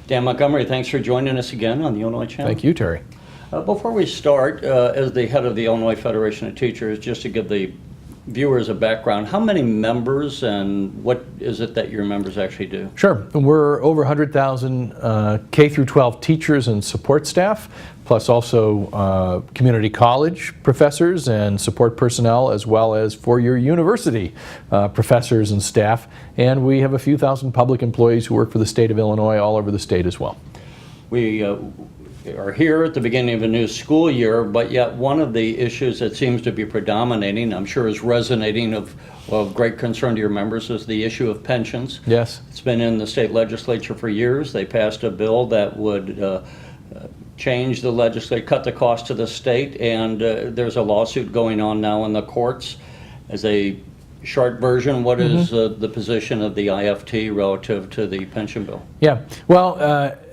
Dan Montgomery, thanks for joining us again on the Illinois Channel. Thank you, Terry. Before we start, as the head of the Illinois Federation of Teachers, just to give the viewers a background, how many members and what is it that your members actually do? Sure. We're over 100,000 K through 12 teachers and support staff, plus also community college professors and support personnel, as well as four-year university professors and staff. And we have a few thousand public employees who work for the state of Illinois, all over the state as well. We are here at the beginning of a new school year, but yet one of the issues that seems to be predominating, I'm sure is resonating of great concern to your members, is the issue of pensions. Yes. It's been in the state legislature for years. They passed a bill that would change the legislature, cut the cost to the state, and there's a lawsuit going on now in the courts. As a short version, what is the position of the IFT relative to the pension bill? Yeah, well,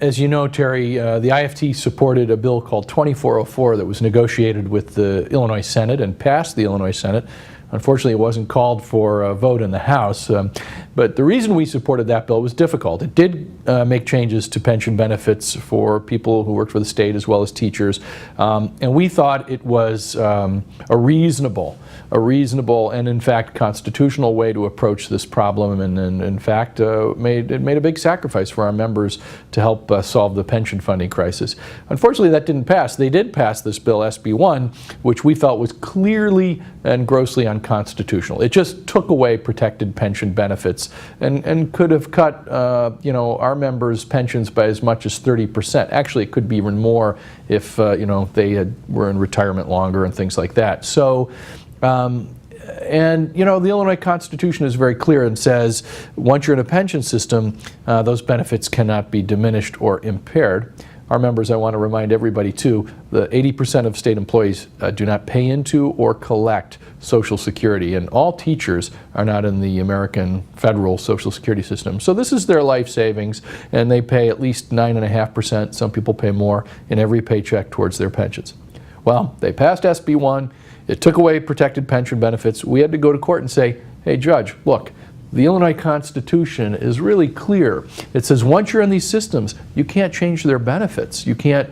as you know, Terry, the IFT supported a bill called 2404 that was negotiated with the Illinois Senate and passed the Illinois Senate. Unfortunately, it wasn't called for a vote in the House, but the reason we supported that bill was difficult. It did make changes to pension benefits for people who work for the state as well as teachers, and we thought it was a reasonable and in fact constitutional way to approach this problem, and in fact it made a big sacrifice for our members to help solve the pension funding crisis. Unfortunately, that didn't pass. They did pass this bill, SB 1, which we felt was clearly and grossly unconstitutional. It just took away protected pension benefits and could have cut our members' pensions by as much as 30%. Actually, it could be even more if they were in retirement longer and things like that. So. The Illinois Constitution is very clear and says once you're in a pension system, those benefits cannot be diminished or impaired. Our members, I want to remind everybody too, the 80% of state employees do not pay into or collect Social Security, and all teachers are not in the American federal Social Security system. So this is their life savings, and they pay at least 9.5%, some people pay more, in every paycheck towards their pensions. Well, they passed SB 1. It took away protected pension benefits. We had to go to court and say, hey, judge, look, the Illinois Constitution is really clear. It says once you're in these systems, you can't change their benefits. You can't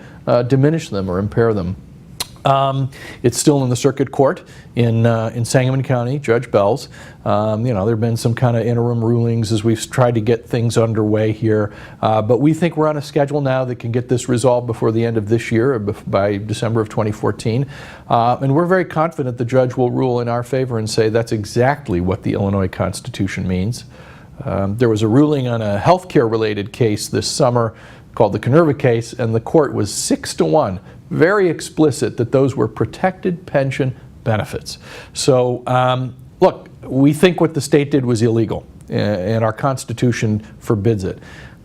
diminish them or impair them. It's still in the circuit court in Sangamon County, Judge Bell's. There have been some kind of interim rulings as we've tried to get things underway here. But we think we're on a schedule now that can get this resolved before the end of this year, by December of 2014. And we're very confident the judge will rule in our favor and say that's exactly what the Illinois Constitution means. There was a ruling on a healthcare related case this summer called the Canerva case, and the court was 6-1, very explicit that those were protected pension benefits. So look, we think what the state did was illegal, and our Constitution forbids it.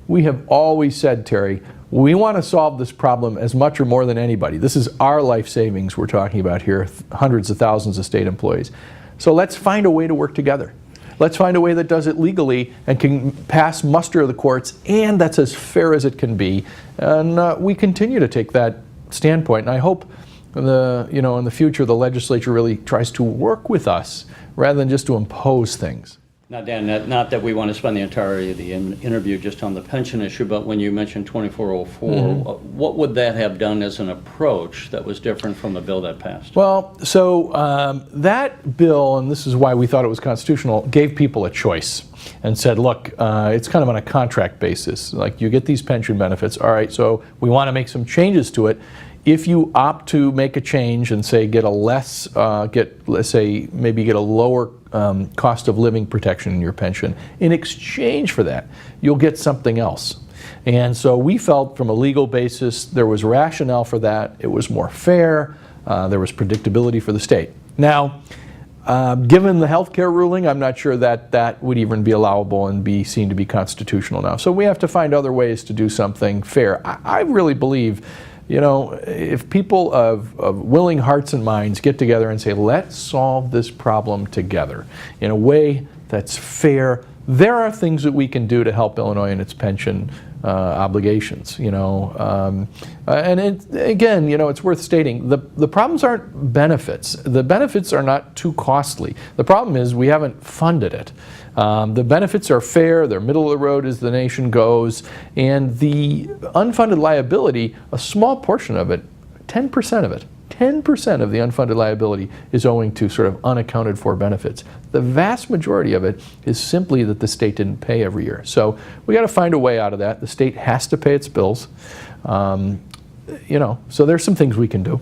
We have always said, Terry, we want to solve this problem as much or more than anybody. This is our life savings we're talking about here, hundreds of thousands of state employees. So let's find a way to work together. Let's find a way that does it legally and can pass muster of the courts, and that's as fair as it can be. And we continue to take that standpoint. And I hope in the future the legislature really tries to work with us rather than just to impose things. Now, Dan, not that we want to spend the entirety of the interview just on the pension issue, but when you mentioned 2404, what would that have done as an approach that was different from the bill that passed? Well, so that bill, and this is why we thought it was constitutional, gave people a choice and said, look, it's kind of on a contract basis. Like, you get these pension benefits. All right, so we want to make some changes to it. If you opt to make a change and say get a lower cost of living protection in your pension, in exchange for that, you'll get something else. And so we felt from a legal basis there was rationale for that. It was more fair. There was predictability for the state. Now, given the healthcare ruling, I'm not sure that that would even be allowable and be seen to be constitutional now. So we have to find other ways to do something fair. I really believe, if people of willing hearts and minds get together and say, let's solve this problem together in a way that's fair, there are things that we can do to help Illinois in its pension obligations, and again, it's worth stating, the problems aren't benefits. The benefits are not too costly. The problem is we haven't funded it. The benefits are fair, they're middle of the road as the nation goes, and the unfunded liability, a small portion of it, 10% of it, 10% of the unfunded liability is owing to sort of unaccounted for benefits. The vast majority of it is simply that the state didn't pay every year. So we got to find a way out of that. The state has to pay its bills. So there's some things we can do.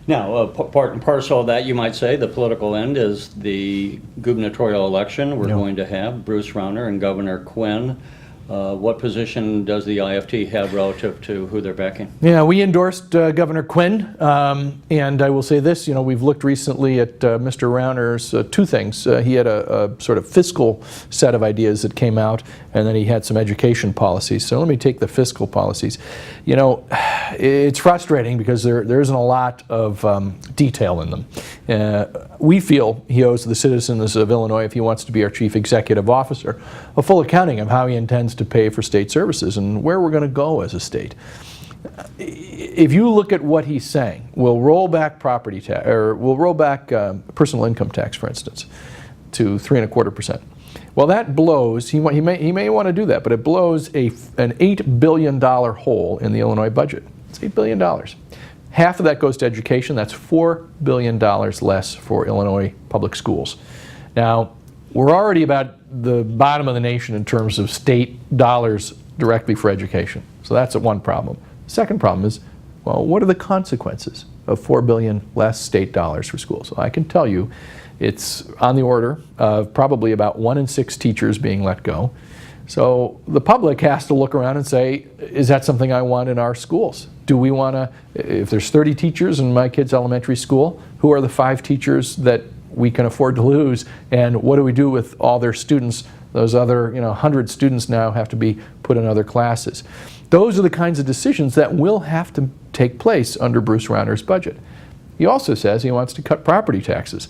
Now, part and parcel of that, you might say, the political end is the gubernatorial election. We're going to have Bruce Rauner and Governor Quinn. What position does the IFT have relative to who they're backing? Yeah, we endorsed Governor Quinn, and I will say this, we've looked recently at Mr. Rauner's two things. He had a sort of fiscal set of ideas that came out, and then he had some education policies. So let me take the fiscal policies. It's frustrating because there isn't a lot of detail in them. We feel he owes the citizens of Illinois, if he wants to be our chief executive officer, a full accounting of how he intends to pay for state services and where we're going to go as a state. If you look at what he's saying, we'll roll back property tax, or we'll roll back personal income tax, for instance, to 3.25%. Well, that blows. He may want to do that, but it blows an $8 billion hole in the Illinois budget. It's $8 billion. Half of that goes to education. That's $4 billion less for Illinois public schools. Now, we're already about the bottom of the nation in terms of state dollars directly for education. So that's one problem. The second problem is, well, what are the consequences of $4 billion less state dollars for schools? So I can tell you it's on the order of probably about 1 in 6 teachers being let go. So the public has to look around and say, is that something I want in our schools? Do we want to, if there's 30 teachers in my kid's elementary school, who are the 5 teachers that we can afford to lose, and what do we do with all their students? Those other 100 students now have to be put in other classes. Those are the kinds of decisions that will have to take place under Bruce Rauner's budget. He also says he wants to cut property taxes.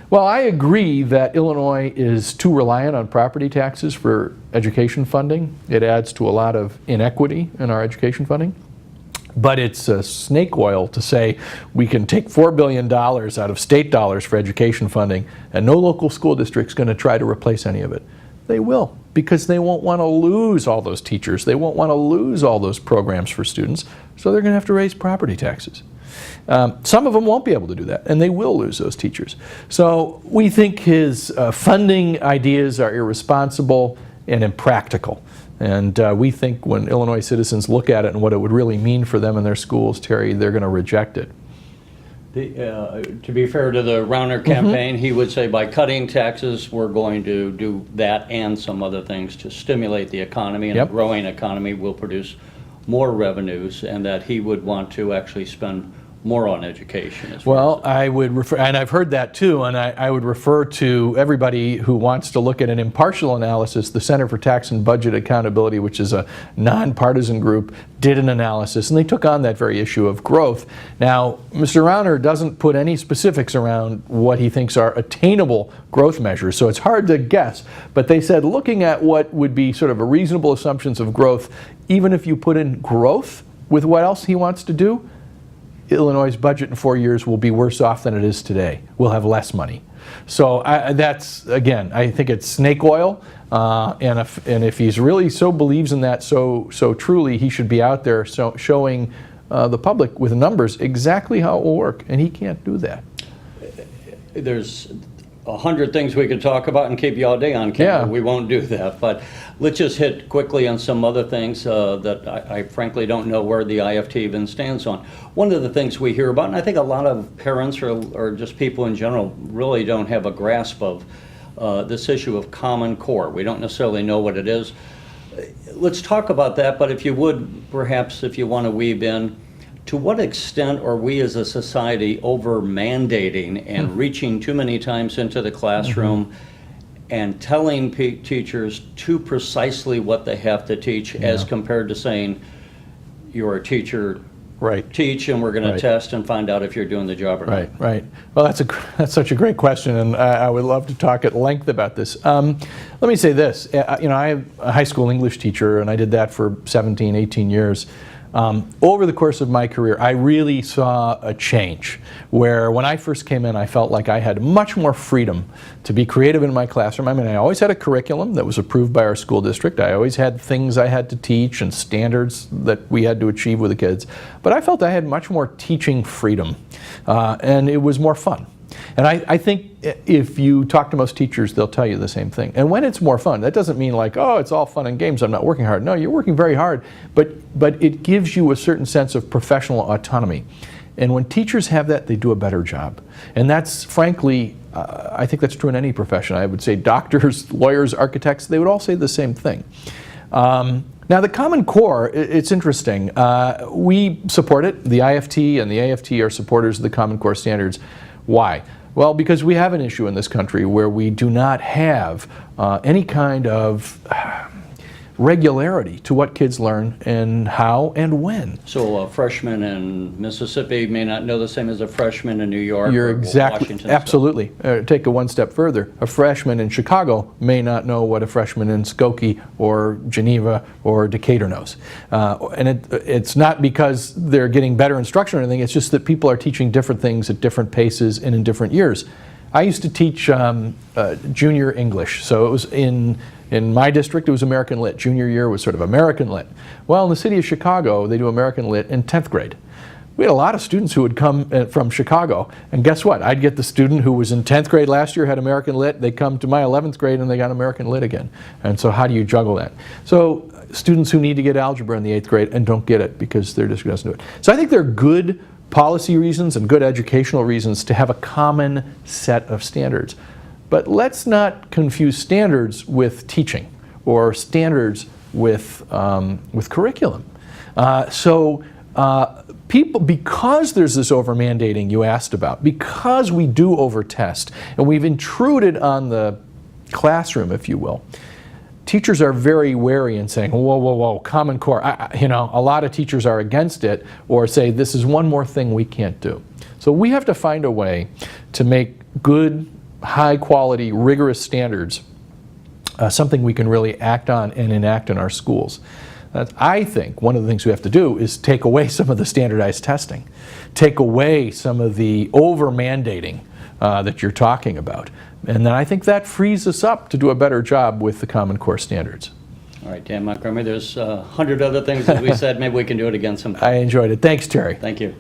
Well, I agree that Illinois is too reliant on property taxes for education funding. It adds to a lot of inequity in our education funding. But it's snake oil to say we can take $4 billion out of state dollars for education funding and no local school district's going to try to replace any of it. They will, because they won't want to lose all those teachers. They won't want to lose all those programs for students, so they're going to have to raise property taxes. Some of them won't be able to do that, and they will lose those teachers. So we think his funding ideas are irresponsible and impractical. And we think when Illinois citizens look at it and what it would really mean for them in their schools, Terry, they're going to reject it. To be fair to the Rauner campaign, he would say by cutting taxes, we're going to do that and some other things to stimulate the economy, and a growing economy will produce more revenues, and that he would want to actually spend more on education. Well, I would refer, and I've heard that too, and I would refer to everybody who wants to look at an impartial analysis. The Center for Tax and Budget Accountability, which is a nonpartisan group, did an analysis, and they took on that very issue of growth. Now, Mr. Rauner doesn't put any specifics around what he thinks are attainable growth measures, so it's hard to guess, but they said looking at what would be sort of a reasonable assumptions of growth, even if you put in growth with what else he wants to do, Illinois' budget in 4 years will be worse off than it is today. We'll have less money. So that's, again, I think it's snake oil, and if he's really so believes in that so truly, he should be out there showing the public with numbers exactly how it will work, and he can't do that. There's 100 things we could talk about and keep you all day on camera. Yeah. We won't do that, but let's just hit quickly on some other things that I frankly don't know where the IFT even stands on. One of the things we hear about, and I think a lot of parents or just people in general really don't have a grasp of this issue of Common Core. We don't necessarily know what it is. Let's talk about that, but if you would, perhaps if you want to weave in, to what extent are we as a society over mandating and reaching too many times into the classroom and telling teachers too precisely what they have to teach as compared to saying, you're a teacher, teach, and we're going to test and find out if you're doing the job or not. Right. Well, that's such a great question, and I would love to talk at length about this. Let me say this. I am a high school English teacher, and I did that for 17, 18 years. Over the course of my career, I really saw a change where when I first came in, I felt like I had much more freedom to be creative in my classroom. I mean, I always had a curriculum that was approved by our school district. I always had things I had to teach and standards that we had to achieve with the kids. But I felt I had much more teaching freedom, and it was more fun. And I think if you talk to most teachers, they'll tell you the same thing. And when it's more fun, that doesn't mean like, oh, it's all fun and games, I'm not working hard. No, you're working very hard, but it gives you a certain sense of professional autonomy. And when teachers have that, they do a better job. And that's, frankly, I think that's true in any profession. I would say doctors, lawyers, architects, they would all say the same thing. Now, the Common Core, it's interesting. We support it. The IFT and the AFT are supporters of the Common Core standards. Why? Well, because we have an issue in this country where we do not have any kind of regularity to what kids learn and how and when. So a freshman in Mississippi may not know the same as a freshman in New York You're or exactly, Washington. absolutely. Take it one step further. A freshman in Chicago may not know what a freshman in Skokie or Geneva or Decatur knows. And it's not because they're getting better instruction or anything, it's just that people are teaching different things at different paces and in different years. I used to teach junior English, so it was in my district, it was American Lit. Junior year was sort of American Lit. Well, in the city of Chicago, they do American Lit in 10th grade. We had a lot of students who would come from Chicago, and guess what? I'd get the student who was in 10th grade last year, had American Lit, they come to my 11th grade and they got American Lit again. And so how do you juggle that? So students who need to get algebra in the 8th grade and don't get it because their district doesn't do it. So I think there are good policy reasons and good educational reasons to have a common set of standards. But let's not confuse standards with teaching or standards with curriculum. People, because there's this over-mandating you asked about, because we do over-test, and we've intruded on the classroom, if you will, teachers are very wary in saying, whoa, whoa, whoa, Common Core. You know, a lot of teachers are against it or say, this is one more thing we can't do. So we have to find a way to make good, high-quality, rigorous standards something we can really act on and enact in our schools. I think one of the things we have to do is take away some of the standardized testing, take away some of the over-mandating that you're talking about. And then I think that frees us up to do a better job with the Common Core standards. All right, Dan Montgomery, there's 100 other things that we said. Maybe we can do it again sometime. I enjoyed it. Thanks, Terry. Thank you.